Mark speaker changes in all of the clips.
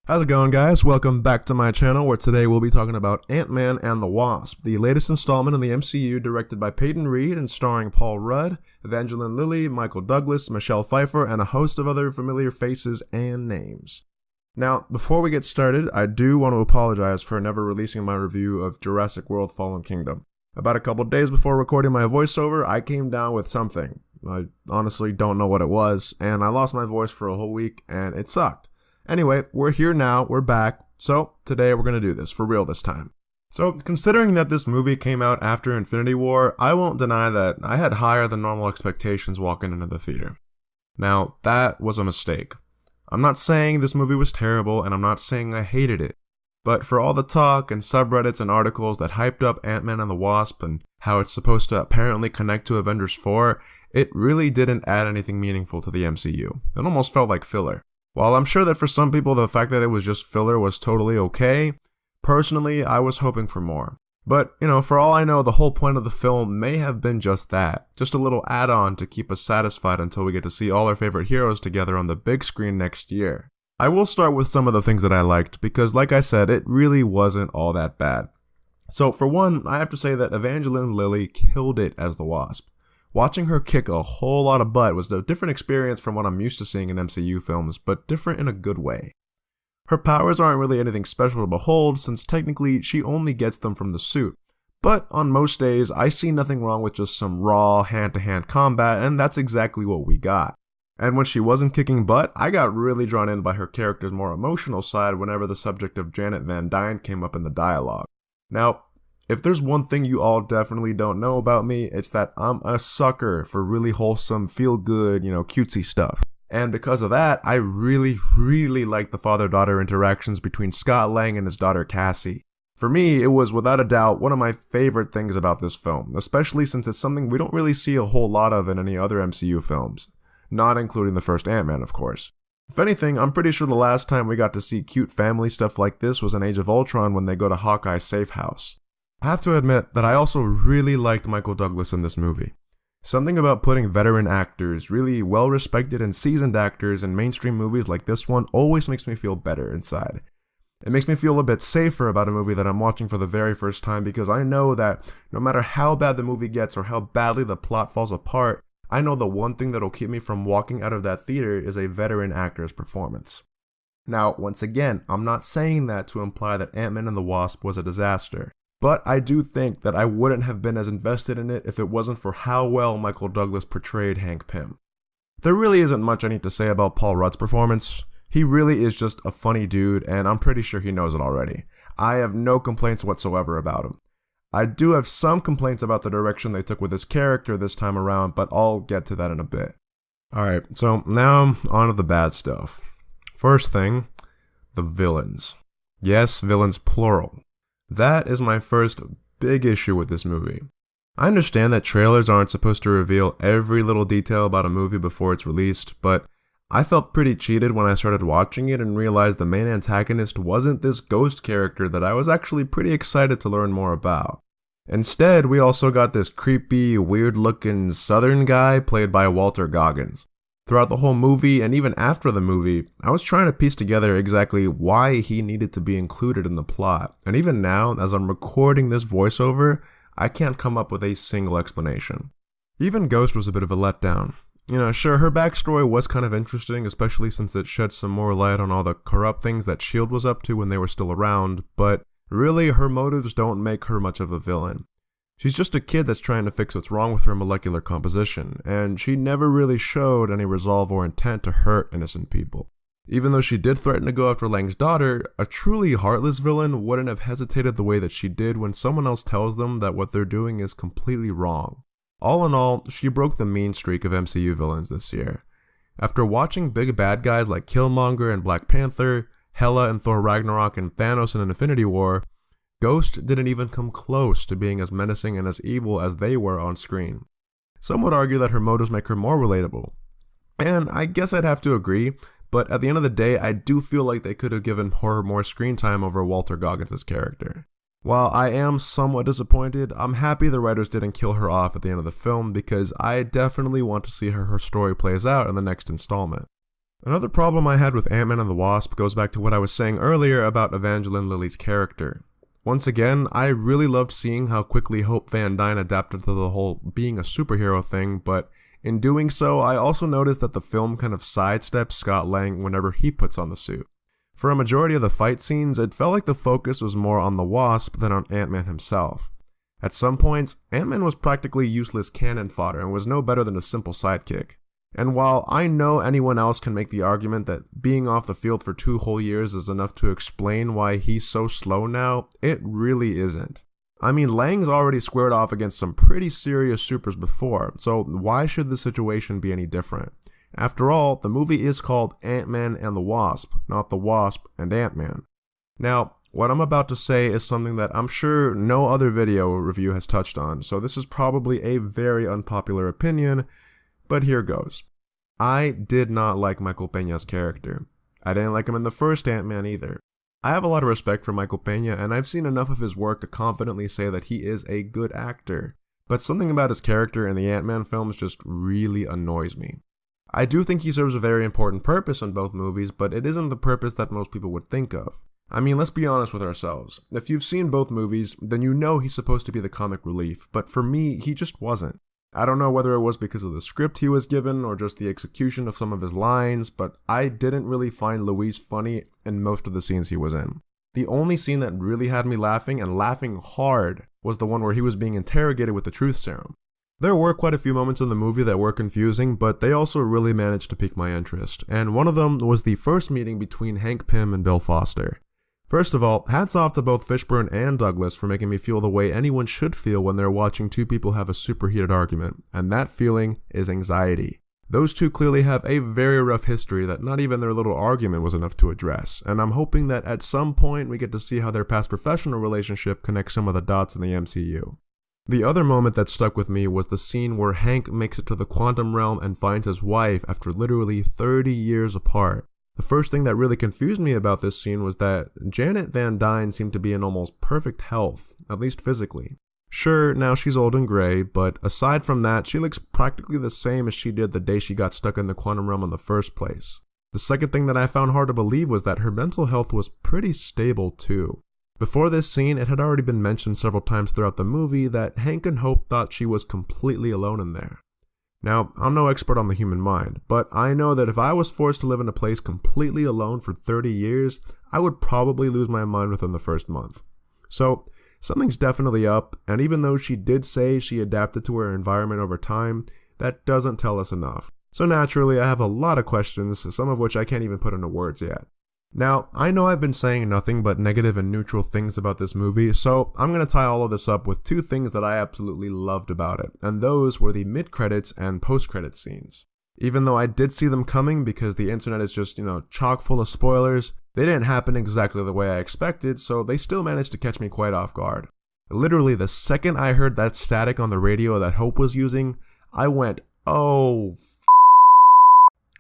Speaker 1: How's it going, guys? Welcome back to my channel, where today we'll be talking about Ant-Man and the Wasp, the latest installment in the MCU, directed by Peyton Reed and starring Paul Rudd, Evangeline Lilly, Michael Douglas, Michelle Pfeiffer, and a host of other familiar faces and names. Now, before we get started, I do want to apologize for never releasing my review of Jurassic World Fallen Kingdom. About a couple days before recording my voiceover, I came down with something. I honestly don't know what it was, and I lost my voice for a whole week, and it sucked. Anyway, we're here now, we're back, so today we're gonna do this, for real this time. So, considering that this movie came out after Infinity War, I won't deny that I had higher than normal expectations walking into the theater. Now, that was a mistake. I'm not saying this movie was terrible, and I'm not saying I hated it, but for all the talk and subreddits and articles that hyped up Ant-Man and the Wasp and how it's supposed to apparently connect to Avengers 4, it really didn't add anything meaningful to the MCU. It almost felt like filler. While I'm sure that for some people the fact that it was just filler was totally okay, personally I was hoping for more. But, for all I know, the whole point of the film may have been just that. Just a little add-on to keep us satisfied until we get to see all our favorite heroes together on the big screen next year. I will start with some of the things that I liked, because like I said, it really wasn't all that bad. So for one, I have to say that Evangeline Lilly killed it as the Wasp. Watching her kick a whole lot of butt was a different experience from what I'm used to seeing in MCU films, but different in a good way. Her powers aren't really anything special to behold, since technically she only gets them from the suit. But on most days, I see nothing wrong with just some raw, hand-to-hand combat, and that's exactly what we got. And when she wasn't kicking butt, I got really drawn in by her character's more emotional side whenever the subject of Janet Van Dyne came up in the dialogue. Now, if there's one thing you all definitely don't know about me, it's that I'm a sucker for really wholesome, feel-good, cutesy stuff. And because of that, I really like the father-daughter interactions between Scott Lang and his daughter Cassie. For me, it was without a doubt one of my favorite things about this film, especially since it's something we don't really see a whole lot of in any other MCU films. Not including the first Ant-Man, of course. If anything, I'm pretty sure the last time we got to see cute family stuff like this was in Age of Ultron when they go to Hawkeye's safe house. I have to admit that I also really liked Michael Douglas in this movie. Something about putting veteran actors, really well-respected and seasoned actors in mainstream movies like this one always makes me feel better inside. It makes me feel a bit safer about a movie that I'm watching for the very first time, because I know that no matter how bad the movie gets or how badly the plot falls apart, I know the one thing that'll keep me from walking out of that theater is a veteran actor's performance. Now, once again, I'm not saying that to imply that Ant-Man and the Wasp was a disaster. But I do think that I wouldn't have been as invested in it if it wasn't for how well Michael Douglas portrayed Hank Pym. There really isn't much I need to say about Paul Rudd's performance. He really is just a funny dude, and I'm pretty sure he knows it already. I have no complaints whatsoever about him. I do have some complaints about the direction they took with his character this time around, but I'll get to that in a bit. Alright, so now on to the bad stuff. First thing, the villains. Yes, villains plural. That is my first big issue with this movie. I understand that trailers aren't supposed to reveal every little detail about a movie before it's released, but I felt pretty cheated when I started watching it and realized the main antagonist wasn't this ghost character that I was actually pretty excited to learn more about. Instead, we also got this creepy, weird-looking southern guy played by Walter Goggins. Throughout the whole movie, and even after the movie, I was trying to piece together exactly why he needed to be included in the plot, and even now, as I'm recording this voiceover, I can't come up with a single explanation. Even Ghost was a bit of a letdown. Sure, her backstory was kind of interesting, especially since it shed some more light on all the corrupt things that S.H.I.E.L.D. was up to when they were still around, but really, her motives don't make her much of a villain. She's just a kid that's trying to fix what's wrong with her molecular composition, and she never really showed any resolve or intent to hurt innocent people. Even though she did threaten to go after Lang's daughter, a truly heartless villain wouldn't have hesitated the way that she did when someone else tells them that what they're doing is completely wrong. All in all, she broke the mean streak of MCU villains this year. After watching big bad guys like Killmonger and Black Panther, Hela in Thor Ragnarok, and Thanos in Infinity War, Ghost didn't even come close to being as menacing and as evil as they were on screen. Some would argue that her motives make her more relatable. And I guess I'd have to agree, but at the end of the day, I do feel like they could have given her more screen time over Walter Goggins' character. While I am somewhat disappointed, I'm happy the writers didn't kill her off at the end of the film, because I definitely want to see how her story plays out in the next installment. Another problem I had with Ant-Man and the Wasp goes back to what I was saying earlier about Evangeline Lilly's character. Once again, I really loved seeing how quickly Hope Van Dyne adapted to the whole being a superhero thing, but in doing so, I also noticed that the film kind of sidesteps Scott Lang whenever he puts on the suit. For a majority of the fight scenes, it felt like the focus was more on the Wasp than on Ant-Man himself. At some points, Ant-Man was practically useless cannon fodder and was no better than a simple sidekick. And while I know anyone else can make the argument that being off the field for 2 whole years is enough to explain why he's so slow now, it really isn't. I mean, Lang's already squared off against some pretty serious supers before, so why should the situation be any different? After all, the movie is called Ant-Man and the Wasp, not the Wasp and Ant-Man. Now, what I'm about to say is something that I'm sure no other video review has touched on, so this is probably a very unpopular opinion, but here goes. I did not like Michael Peña's character. I didn't like him in the first Ant-Man either. I have a lot of respect for Michael Peña, and I've seen enough of his work to confidently say that he is a good actor. But something about his character in the Ant-Man films just really annoys me. I do think he serves a very important purpose in both movies, but it isn't the purpose that most people would think of. I mean, let's be honest with ourselves. If you've seen both movies, then you know he's supposed to be the comic relief, but for me, he just wasn't. I don't know whether it was because of the script he was given or just the execution of some of his lines, but I didn't really find Luis funny in most of the scenes he was in. The only scene that really had me laughing, and laughing hard, was the one where he was being interrogated with the truth serum. There were quite a few moments in the movie that were confusing, but they also really managed to pique my interest, and one of them was the first meeting between Hank Pym and Bill Foster. First of all, hats off to both Fishburne and Douglas for making me feel the way anyone should feel when they're watching two people have a superheated argument, and that feeling is anxiety. Those two clearly have a very rough history that not even their little argument was enough to address, and I'm hoping that at some point we get to see how their past professional relationship connects some of the dots in the MCU. The other moment that stuck with me was the scene where Hank makes it to the quantum realm and finds his wife after literally 30 years apart. The first thing that really confused me about this scene was that Janet Van Dyne seemed to be in almost perfect health, at least physically. Sure, now she's old and gray, but aside from that, she looks practically the same as she did the day she got stuck in the quantum realm in the first place. The second thing that I found hard to believe was that her mental health was pretty stable too. Before this scene, it had already been mentioned several times throughout the movie that Hank and Hope thought she was completely alone in there. Now, I'm no expert on the human mind, but I know that if I was forced to live in a place completely alone for 30 years, I would probably lose my mind within the first month. So, something's definitely up, and even though she did say she adapted to her environment over time, that doesn't tell us enough. So naturally, I have a lot of questions, some of which I can't even put into words yet. Now, I know I've been saying nothing but negative and neutral things about this movie, so I'm going to tie all of this up with two things that I absolutely loved about it, and those were the mid-credits and post-credits scenes. Even though I did see them coming because the internet is just, chock full of spoilers, they didn't happen exactly the way I expected, so they still managed to catch me quite off guard. Literally, the second I heard that static on the radio that Hope was using, I went, oh,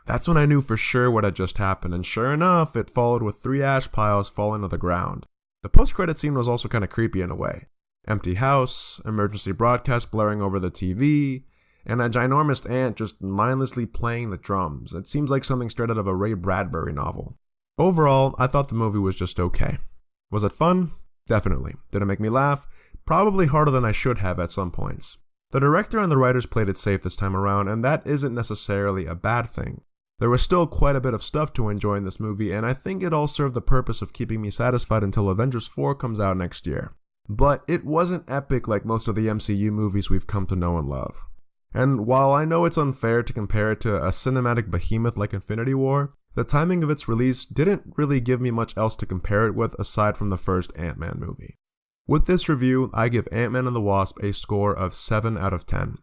Speaker 1: That's when I knew for sure what had just happened, and sure enough, it followed with 3 ash piles falling to the ground. The post-credit scene was also kind of creepy in a way. Empty house, emergency broadcast blaring over the TV, and a ginormous ant just mindlessly playing the drums. It seems like something straight out of a Ray Bradbury novel. Overall, I thought the movie was just okay. Was it fun? Definitely. Did it make me laugh? Probably harder than I should have at some points. The director and the writers played it safe this time around, and that isn't necessarily a bad thing. There was still quite a bit of stuff to enjoy in this movie, and I think it all served the purpose of keeping me satisfied until Avengers 4 comes out next year. But it wasn't epic like most of the MCU movies we've come to know and love. And while I know it's unfair to compare it to a cinematic behemoth like Infinity War, the timing of its release didn't really give me much else to compare it with aside from the first Ant-Man movie. With this review, I give Ant-Man and the Wasp a score of 7 out of 10.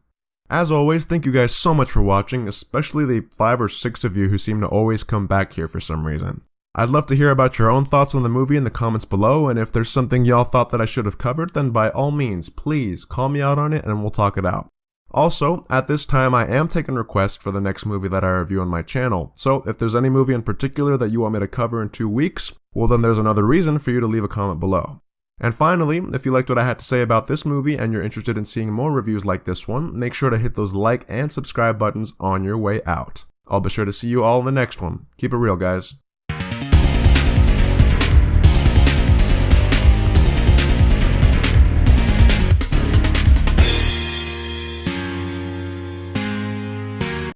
Speaker 1: As always, thank you guys so much for watching, especially the 5 or 6 of you who seem to always come back here for some reason. I'd love to hear about your own thoughts on the movie in the comments below, and if there's something y'all thought that I should have covered, then by all means, please call me out on it and we'll talk it out. Also, at this time, I am taking requests for the next movie that I review on my channel, so if there's any movie in particular that you want me to cover in 2 weeks, well then there's another reason for you to leave a comment below. And finally, if you liked what I had to say about this movie and you're interested in seeing more reviews like this one, make sure to hit those like and subscribe buttons on your way out. I'll be sure to see you all in the next one. Keep it real, guys.